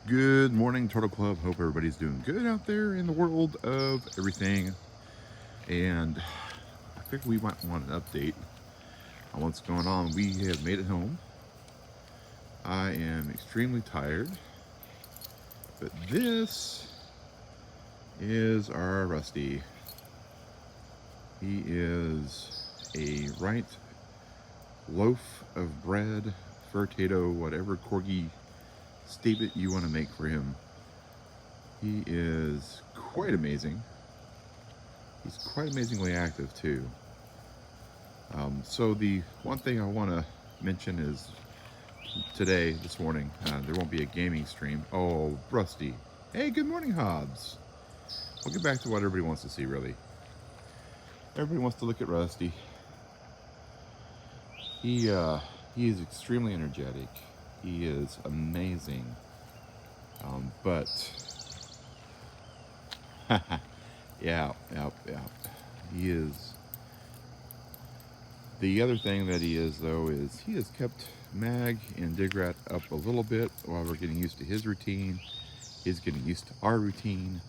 Good morning, Turtle Club. Hope everybody's doing good out there in the world of everything. And I figured we might want an update on what's going on. We have made it home. I am extremely tired, but this is our Rusty. He is a right loaf of bread, furtado, whatever corgi statement you want to make for him. He is quite amazing. He's quite amazingly active too. So the one thing I want to mention is today, this morning, there won't be a gaming stream. Oh, Rusty. Hey, good morning, Hobbs. We'll get back to what everybody wants to see, really. Everybody wants to look at Rusty. He, uh, he is extremely energetic. He is amazing. But, yeah. He is. The other thing that he is, though, is he has kept Mag and Digrat up a little bit while we're getting used to his routine. He's getting used to our routine.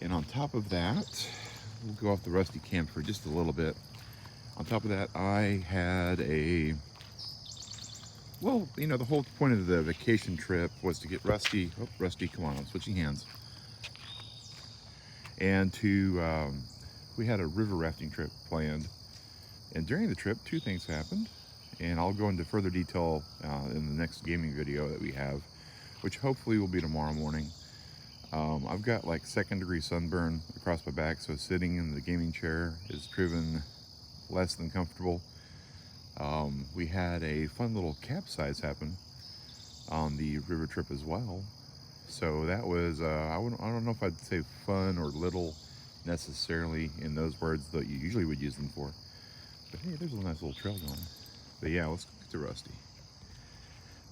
And on top of that, we'll go off the Rusty camp for just a little bit. On top of that, I had the whole point of the vacation trip was to get Rusty, Rusty, come on, I'm switching hands. And we had a river rafting trip planned. And during the trip, two things happened. And I'll go into further detail in the next gaming video that we have, which hopefully will be tomorrow morning. I've got like second-degree sunburn across my back, so sitting in the gaming chair is proven less than comfortable. We had a fun little capsize happen on the river trip as well. So that was, I don't know if I'd say fun or little necessarily in those words that you usually would use them for. But hey, there's a nice little trail going. But yeah, let's go to Rusty.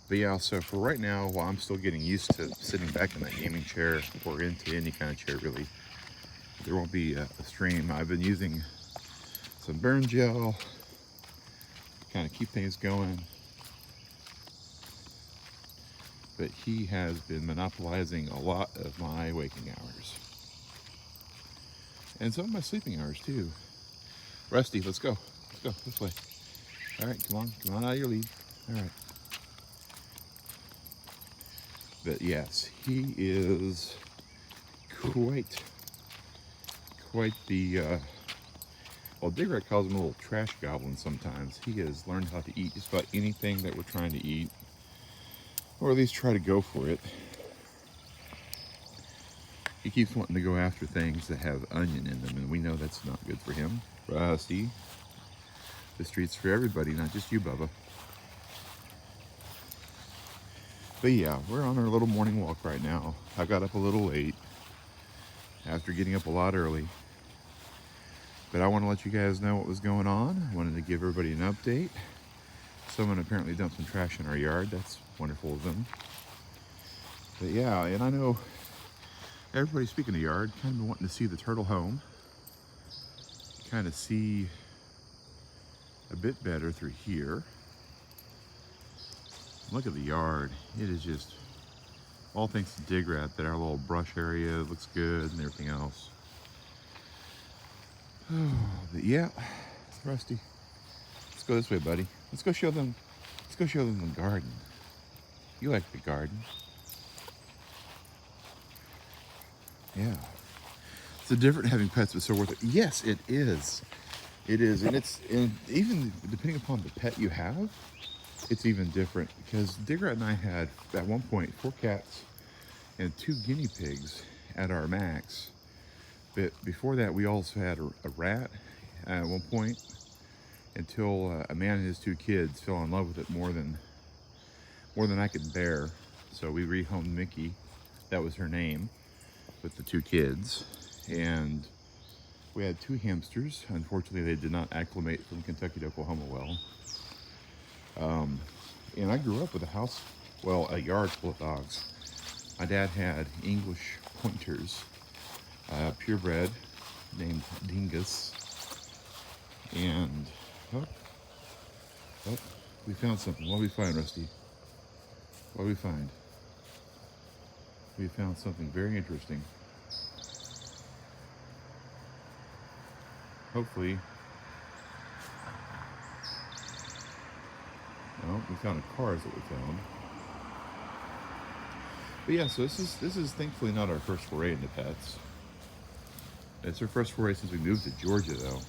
But yeah, so for right now, while I'm still getting used to sitting back in that gaming chair or into any kind of chair really, there won't be a stream. I've been using some burn gel to kind of keep things going. But he has been monopolizing a lot of my waking hours. And some of my sleeping hours too. Rusty, let's go. Let's go this way. All right, come on out of your lead. All right. But yes, he is quite the, well, Digrat calls him a little trash goblin sometimes. He has learned how to eat just about anything that we're trying to eat, or at least try to go for it. He keeps wanting to go after things that have onion in them, and we know that's not good for him. Rusty, the street's for everybody, not just you, Bubba. But yeah, we're on our little morning walk right now. I got up a little late after getting up a lot early. But I want to let you guys know what was going on. I wanted to give everybody an update. Someone apparently dumped some trash in our yard. That's wonderful of them. But yeah, and I know everybody, speaking of yard, kind of been wanting to see the turtle home. Kind of see a bit better through here. Look at the yard. It is just all thanks to Digrat that our little brush area looks good and everything else. Oh, but yeah, Rusty, let's go this way, buddy. Let's go show them the garden. You like the garden. Yeah. It's a different having pets, but so worth it. Yes, it is. It is, and even depending upon the pet you have, it's even different, because Digrat and I had at one point 4 cats and 2 guinea pigs at our max. But before that, we also had a rat at one point, until a man and his 2 kids fell in love with it more than I could bear. So we rehomed Mickey, that was her name, with the 2 kids. And we had 2 hamsters. Unfortunately, they did not acclimate from Kentucky to Oklahoma well. And I grew up with a yard full of dogs. My dad had English pointers, purebred, named Dingus. And, we found something. What did we find, Rusty? What do we find? We found something very interesting. Hopefully. Oh, we found a car is what we found. But yeah, so this is thankfully not our first foray into pets. It's our first foray since we moved to Georgia, though.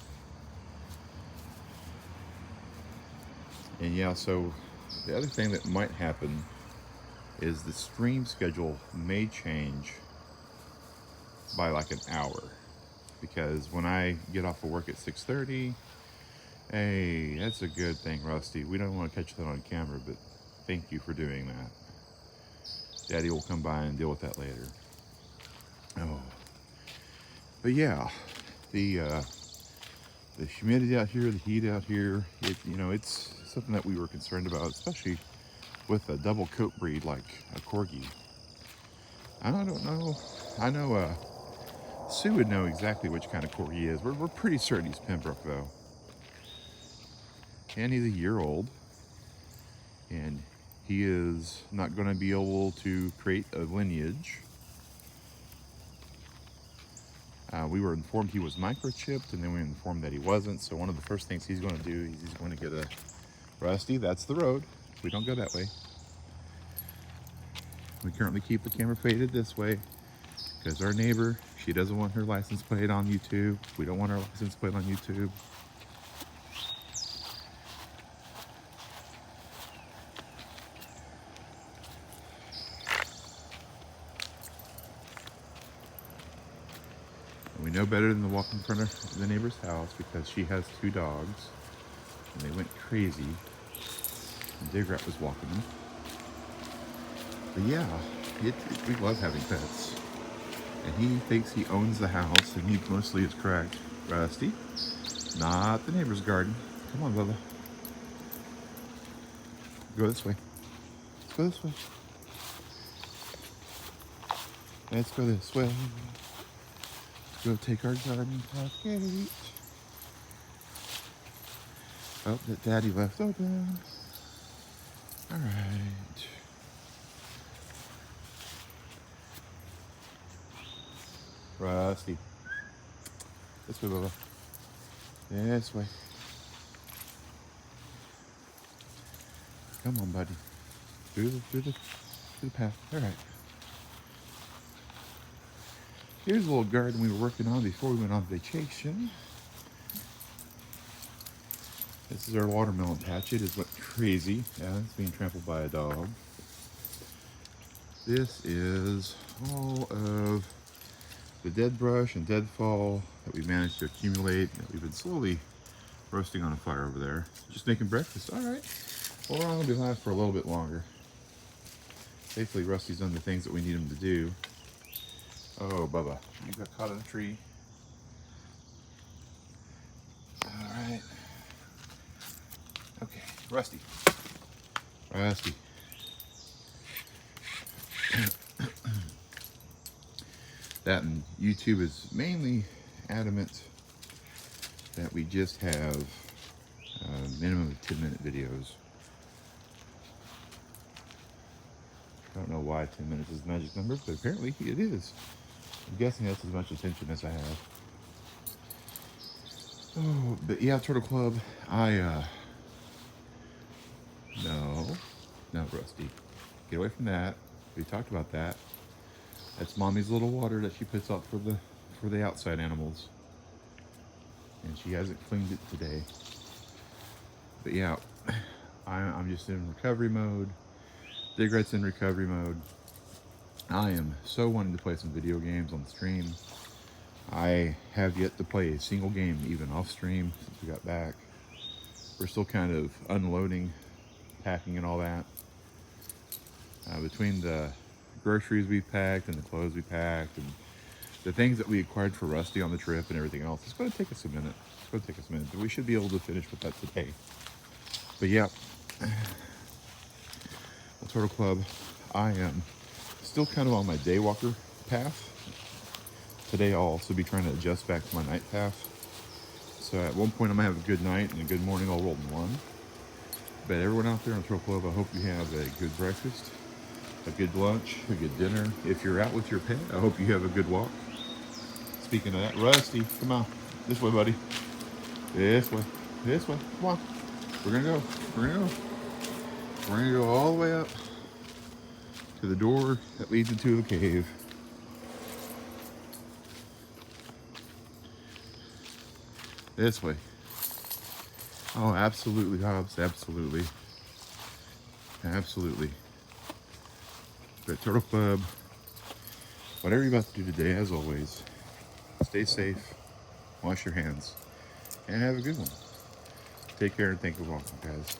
And yeah, so the other thing that might happen is the stream schedule may change by like an hour, because when I get off of work at 6:30, hey, that's a good thing, Rusty. We don't want to catch that on camera, but thank you for doing that. Daddy will come by and deal with that later. Oh, but yeah, the humidity out here, the heat out here, it's something that we were concerned about, especially with a double coat breed like a Corgi. I don't know. I know Sue would know exactly which kind of Corgi he is. We're pretty certain he's Pembroke, though. And he's a year old. And he is not going to be able to create a lineage. We were informed he was microchipped, and then we were informed that he wasn't. So one of the first things he's going to do is he's going to get a... Rusty, that's the road. We don't go that way. We currently keep the camera faded this way because our neighbor, she doesn't want her license plate on YouTube. We don't want our license plate on YouTube. And we know better than to walk in front of the neighbor's house because she has 2 dogs and they went crazy. And Digrat was walking them. But yeah, we love having pets. And he thinks he owns the house, and he mostly is correct. Rusty, not the neighbor's garden. Come on, Bubba. Go this way. Let's go this way. Let's go this way. Let's go take our garden path gate. Oh, that Daddy left open. All right. Rusty. This way, Bubba. This way. Come on, buddy. Through the path. All right. Here's a little garden we were working on before we went on vacation. This is our watermelon patch. It is went crazy. Yeah, it's being trampled by a dog. This is all of the dead brush and deadfall that we managed to accumulate, that we've been slowly roasting on a fire over there. Just making breakfast. All right. Well, we're going to be live for a little bit longer. Thankfully, Rusty's done the things that we need him to do. Oh, Bubba, you got caught in a tree. All right. Okay, Rusty. Rusty. That and YouTube is mainly adamant that we just have a minimum of 10-minute videos. I don't know why 10 minutes is the magic number, but apparently it is. I'm guessing that's as much attention as I have. Oh, but yeah, Turtle Club, no, Rusty. Get away from that. We talked about that. That's Mommy's little water that she puts out for the outside animals. And she hasn't cleaned it today. But yeah, I'm just in recovery mode. Digrat's in recovery mode. I am so wanting to play some video games on stream. I have yet to play a single game even off stream since we got back. We're still kind of unloading, packing and all that. Between the groceries we packed and the clothes we packed and the things that we acquired for Rusty on the trip and everything else, it's going to take us a minute. It's going to take us a minute, but we should be able to finish with that today. But yeah, the Turtle Club, I am still kind of on my day walker path. Today I'll also be trying to adjust back to my night path. So at one point I'm going to have a good night and a good morning all rolled in one. But everyone out there on Turtle Club, I hope you have a good breakfast a good lunch, a good dinner. If you're out with your pet, I hope you have a good walk. Speaking of that, Rusty, come on. This way, buddy. This way. This way. Come on. We're gonna go. We're gonna go. We're gonna go all the way up to the door that leads into the cave. This way. Oh, absolutely, Hobbs. Absolutely. Absolutely. But Turtle Club, whatever you're about to do today, as always, stay safe, wash your hands, and have a good one. Take care and thank you for watching, guys.